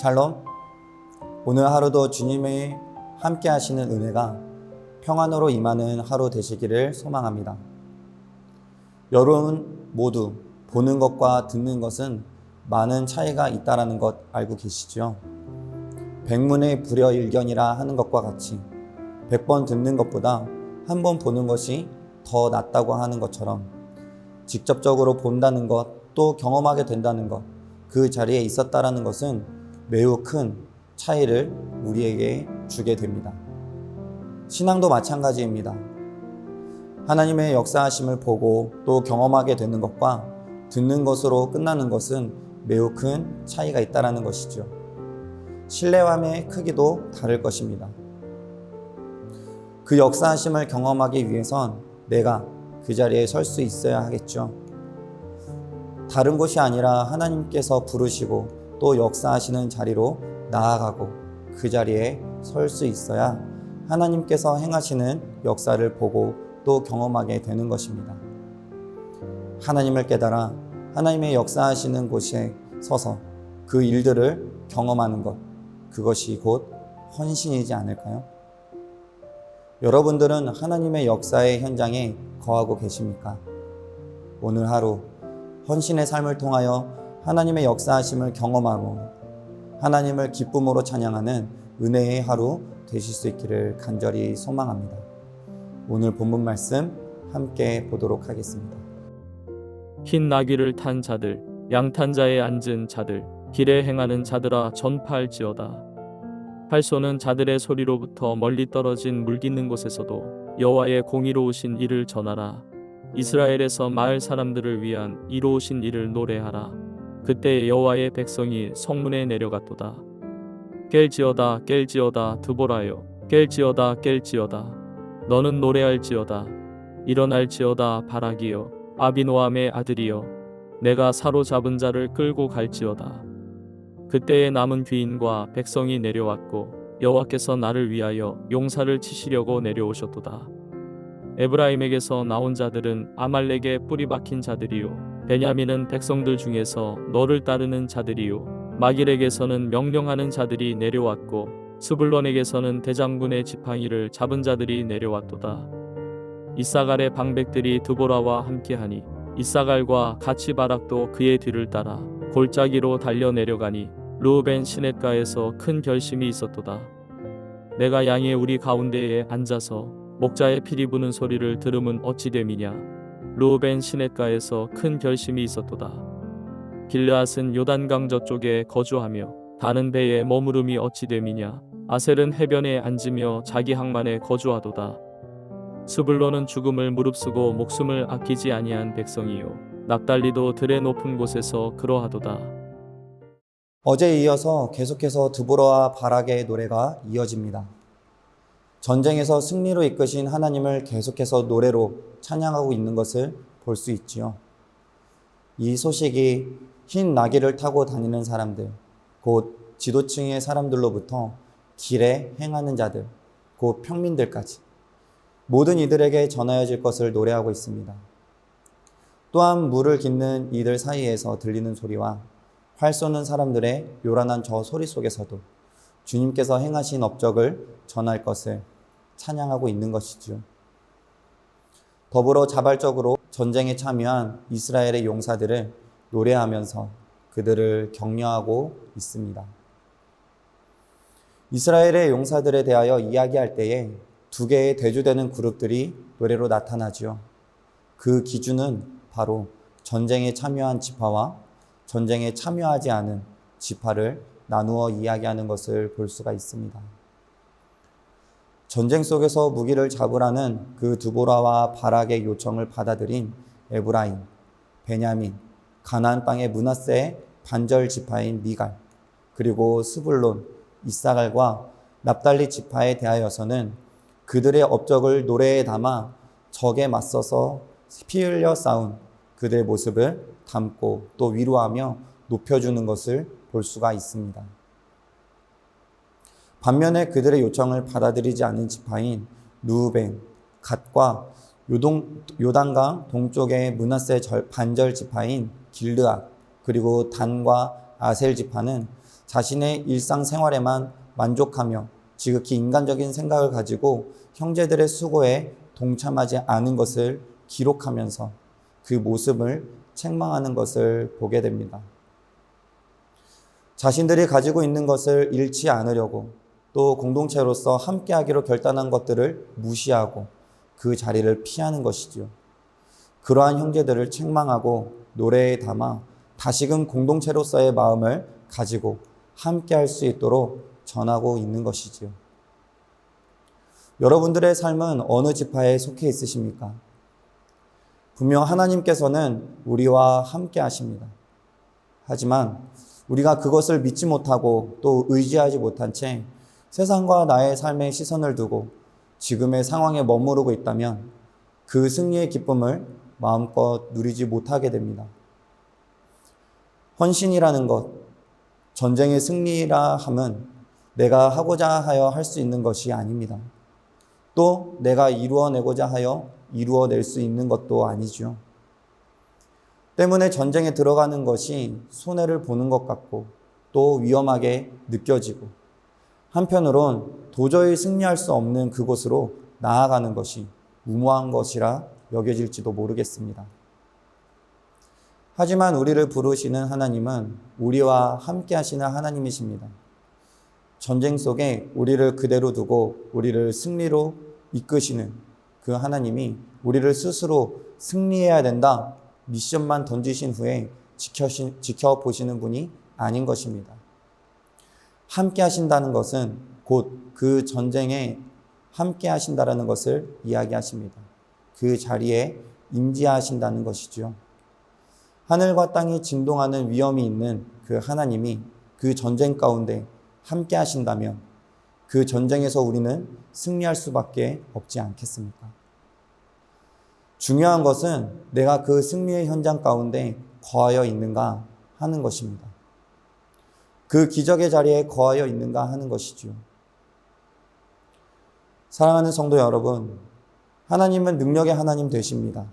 샬롬. 오늘 하루도 주님의 함께 하시는 은혜가 평안으로 임하는 하루 되시기를 소망합니다. 여러분 모두 보는 것과 듣는 것은 많은 차이가 있다는 것 알고 계시죠? 백문의 불여일견이라 하는 것과 같이 100번 듣는 것보다 한 번 보는 것이 더 낫다고 하는 것처럼 직접적으로 본다는 것, 또 경험하게 된다는 것, 그 자리에 있었다라는 것은 매우 큰 차이를 우리에게 주게 됩니다. 신앙도 마찬가지입니다. 하나님의 역사하심을 보고 또 경험하게 되는 것과 듣는 것으로 끝나는 것은 매우 큰 차이가 있다는 것이죠. 신뢰함의 크기도 다를 것입니다. 그 역사하심을 경험하기 위해선 내가 그 자리에 설 수 있어야 하겠죠. 다른 곳이 아니라 하나님께서 부르시고 또 역사하시는 자리로 나아가고 그 자리에 설 수 있어야 하나님께서 행하시는 역사를 보고 또 경험하게 되는 것입니다. 하나님을 깨달아 하나님의 역사하시는 곳에 서서 그 일들을 경험하는 것, 그것이 곧 헌신이지 않을까요? 여러분들은 하나님의 역사의 현장에 거하고 계십니까? 오늘 하루 헌신의 삶을 통하여 하나님의 역사하심을 경험하고 하나님을 기쁨으로 찬양하는 은혜의 하루 되실 수 있기를 간절히 소망합니다. 오늘 본문 말씀 함께 보도록 하겠습니다. 흰 나귀를 탄 자들, 양탄자에 앉은 자들, 길에 행하는 자들아 전파할지어다. 활쏘는 자들의 소리로부터 멀리 떨어진 물 깃는 곳에서도 여호와의 공의로우신 일을 전하라. 이스라엘에서 마을 사람들을 위한 이로우신 일을 노래하라. 그때 여호와의 백성이 성문에 내려갔도다. 깰지어다 깰지어다 드보라여, 깰지어다 깰지어다. 너는 노래할지어다. 일어날지어다 바락이여, 아비노함의 아들이여. 내가 사로잡은 자를 끌고 갈지어다. 그때에 남은 귀인과 백성이 내려왔고 여호와께서 나를 위하여 용사를 치시려고 내려오셨도다. 에브라임에게서 나온 자들은 아말렉의 뿌리 박힌 자들이요, 베냐민은 백성들 중에서 너를 따르는 자들이요, 마길에게서는 명령하는 자들이 내려왔고 스불론에게서는 대장군의 지팡이를 잡은 자들이 내려왔도다. 이사갈의 방백들이 드보라와 함께하니 이사갈과 같이 바락도 그의 뒤를 따라 골짜기로 달려 내려가니 르우벤 시냇가에서 큰 결심이 있었도다. 내가 양의 우리 가운데에 앉아서 목자의 피리 부는 소리를 들음은 어찌 됨이냐. 르우벤 시냇가에서 큰 결심이 있었도다. 길르앗은 요단강 저쪽에 거주하며 다는 배에 머무름이 어찌 됨이냐. 아셀은 해변에 앉으며 자기 항만에 거주하도다. 스불론은 죽음을 무릅쓰고 목숨을 아끼지 아니한 백성이요, 납달리도 들의 높은 곳에서 그러하도다. 어제에 이어서 계속해서 드보라와 바락의 노래가 이어집니다. 전쟁에서 승리로 이끄신 하나님을 계속해서 노래로 찬양하고 있는 것을 볼 수 있지요. 이 소식이 흰 나귀를 타고 다니는 사람들, 곧 지도층의 사람들로부터 길에 행하는 자들, 곧 평민들까지 모든 이들에게 전하여질 것을 노래하고 있습니다. 또한 물을 깃는 이들 사이에서 들리는 소리와 활 쏘는 사람들의 요란한 저 소리 속에서도 주님께서 행하신 업적을 전할 것을 찬양하고 있는 것이죠. 더불어 자발적으로 전쟁에 참여한 이스라엘의 용사들을 노래하면서 그들을 격려하고 있습니다. 이스라엘의 용사들에 대하여 이야기할 때에 두 개의 대조되는 그룹들이 노래로 나타나죠. 그 기준은 바로 전쟁에 참여한 지파와 전쟁에 참여하지 않은 지파를 나누어 이야기하는 것을 볼 수가 있습니다. 전쟁 속에서 무기를 잡으라는 그 드보라와 바락의 요청을 받아들인 에브라임, 베냐민, 가나안 땅의 므낫세의 반절 지파인 미갈, 그리고 스불론, 이사갈과 납달리 지파에 대하여서는 그들의 업적을 노래에 담아 적에 맞서서 피 흘려 싸운 그들의 모습을 담고 또 위로하며 높여주는 것을 볼 수가 있습니다. 반면에 그들의 요청을 받아들이지 않은 지파인 르우벤, 갓과 요단강 동쪽의 므낫세 반절 지파인 길르앗, 그리고 단과 아셀 지파는 자신의 일상생활에만 만족하며 지극히 인간적인 생각을 가지고 형제들의 수고에 동참하지 않은 것을 기록하면서 그 모습을 책망하는 것을 보게 됩니다. 자신들이 가지고 있는 것을 잃지 않으려고 또 공동체로서 함께하기로 결단한 것들을 무시하고 그 자리를 피하는 것이지요. 그러한 형제들을 책망하고 노래에 담아 다시금 공동체로서의 마음을 가지고 함께할 수 있도록 전하고 있는 것이지요. 여러분들의 삶은 어느 지파에 속해 있으십니까? 분명 하나님께서는 우리와 함께 하십니다. 하지만 우리가 그것을 믿지 못하고 또 의지하지 못한 채 세상과 나의 삶에 시선을 두고 지금의 상황에 머무르고 있다면 그 승리의 기쁨을 마음껏 누리지 못하게 됩니다. 헌신이라는 것, 전쟁의 승리라 함은 내가 하고자 하여 할 수 있는 것이 아닙니다. 또 내가 이루어내고자 하여 이루어낼 수 있는 것도 아니죠. 때문에 전쟁에 들어가는 것이 손해를 보는 것 같고 또 위험하게 느껴지고 한편으론 도저히 승리할 수 없는 그곳으로 나아가는 것이 무모한 것이라 여겨질지도 모르겠습니다. 하지만 우리를 부르시는 하나님은 우리와 함께 하시는 하나님이십니다. 전쟁 속에 우리를 그대로 두고 우리를 승리로 이끄시는 그 하나님이 우리를 스스로 승리해야 된다 미션만 던지신 후에 지켜보시는 분이 아닌 것입니다. 함께 하신다는 것은 곧 그 전쟁에 함께 하신다라는 것을 이야기하십니다. 그 자리에 임재하신다는 것이죠. 하늘과 땅이 진동하는 위험이 있는 그 하나님이 그 전쟁 가운데 함께 하신다면 그 전쟁에서 우리는 승리할 수밖에 없지 않겠습니까? 중요한 것은 내가 그 승리의 현장 가운데 거하여 있는가 하는 것입니다. 그 기적의 자리에 거하여 있는가 하는 것이죠. 사랑하는 성도 여러분, 하나님은 능력의 하나님 되십니다.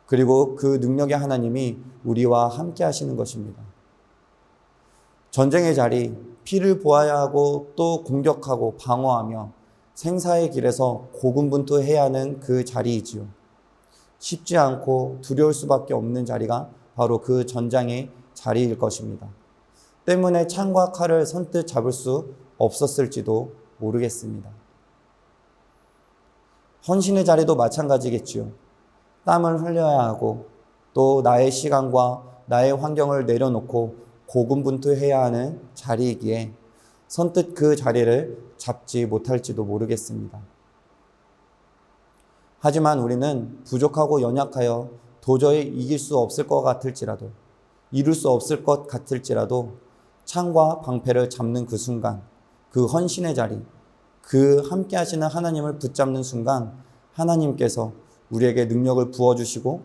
그리고 그 능력의 하나님이 우리와 함께 하시는 것입니다. 전쟁의 자리, 피를 보아야 하고 또 공격하고 방어하며 생사의 길에서 고군분투해야 하는 그 자리이지요. 쉽지 않고 두려울 수밖에 없는 자리가 바로 그 전장의 자리일 것입니다. 때문에 창과 칼을 선뜻 잡을 수 없었을지도 모르겠습니다. 헌신의 자리도 마찬가지겠지요. 땀을 흘려야 하고 또 나의 시간과 나의 환경을 내려놓고 고군분투해야 하는 자리이기에 선뜻 그 자리를 잡지 못할지도 모르겠습니다. 하지만 우리는 부족하고 연약하여 도저히 이길 수 없을 것 같을지라도 이룰 수 없을 것 같을지라도 창과 방패를 잡는 그 순간, 그 헌신의 자리, 그 함께 하시는 하나님을 붙잡는 순간 하나님께서 우리에게 능력을 부어주시고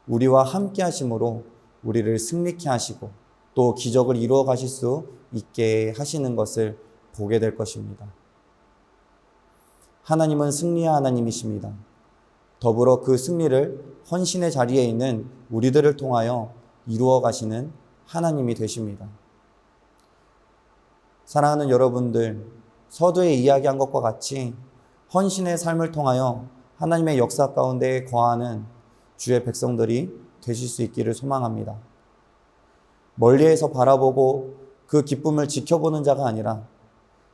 우리와 함께 하심으로 우리를 승리케 하시고 또 기적을 이루어 가실 수 있게 하시는 것을 보게 될 것입니다. 하나님은 승리의 하나님이십니다. 더불어 그 승리를 헌신의 자리에 있는 우리들을 통하여 이루어 가시는 하나님이 되십니다. 사랑하는 여러분들, 서두에 이야기한 것과 같이 헌신의 삶을 통하여 하나님의 역사 가운데 거하는 주의 백성들이 되실 수 있기를 소망합니다. 멀리에서 바라보고 그 기쁨을 지켜보는 자가 아니라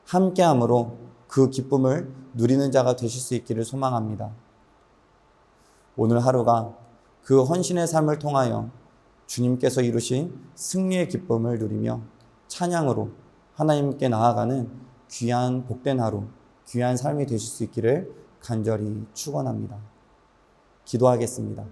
함께함으로 그 기쁨을 누리는 자가 되실 수 있기를 소망합니다. 오늘 하루가 그 헌신의 삶을 통하여 주님께서 이루신 승리의 기쁨을 누리며 찬양으로 하나님께 나아가는 귀한 복된 하루, 귀한 삶이 되실 수 있기를 간절히 축원합니다. 기도하겠습니다.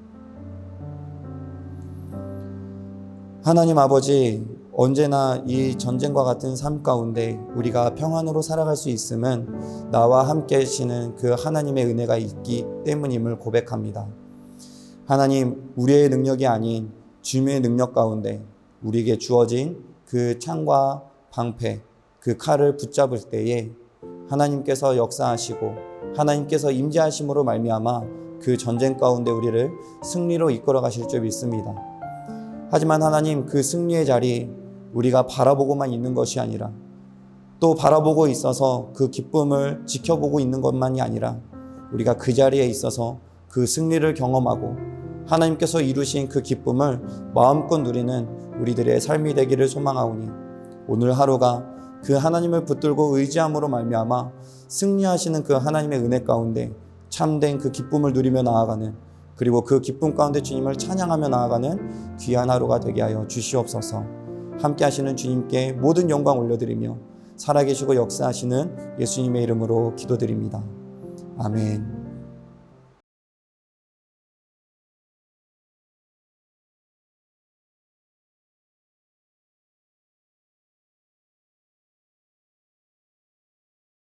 하나님 아버지, 언제나 이 전쟁과 같은 삶 가운데 우리가 평안으로 살아갈 수 있음은 나와 함께 하시는 그 하나님의 은혜가 있기 때문임을 고백합니다. 하나님, 우리의 능력이 아닌 주님의 능력 가운데 우리에게 주어진 그 창과 방패, 그 칼을 붙잡을 때에 하나님께서 역사하시고 하나님께서 임재하심으로 말미암아 그 전쟁 가운데 우리를 승리로 이끌어 가실 줄 믿습니다. 하지만 하나님, 그 승리의 자리, 우리가 바라보고만 있는 것이 아니라 또 바라보고 있어서 그 기쁨을 지켜보고 있는 것만이 아니라 우리가 그 자리에 있어서 그 승리를 경험하고 하나님께서 이루신 그 기쁨을 마음껏 누리는 우리들의 삶이 되기를 소망하오니 오늘 하루가 그 하나님을 붙들고 의지함으로 말미암아 승리하시는 그 하나님의 은혜 가운데 참된 그 기쁨을 누리며 나아가는, 그리고 그 기쁨 가운데 주님을 찬양하며 나아가는 귀한 하루가 되게 하여 주시옵소서. 함께 하시는 주님께 모든 영광 올려드리며 살아계시고 역사하시는 예수님의 이름으로 기도드립니다. 아멘.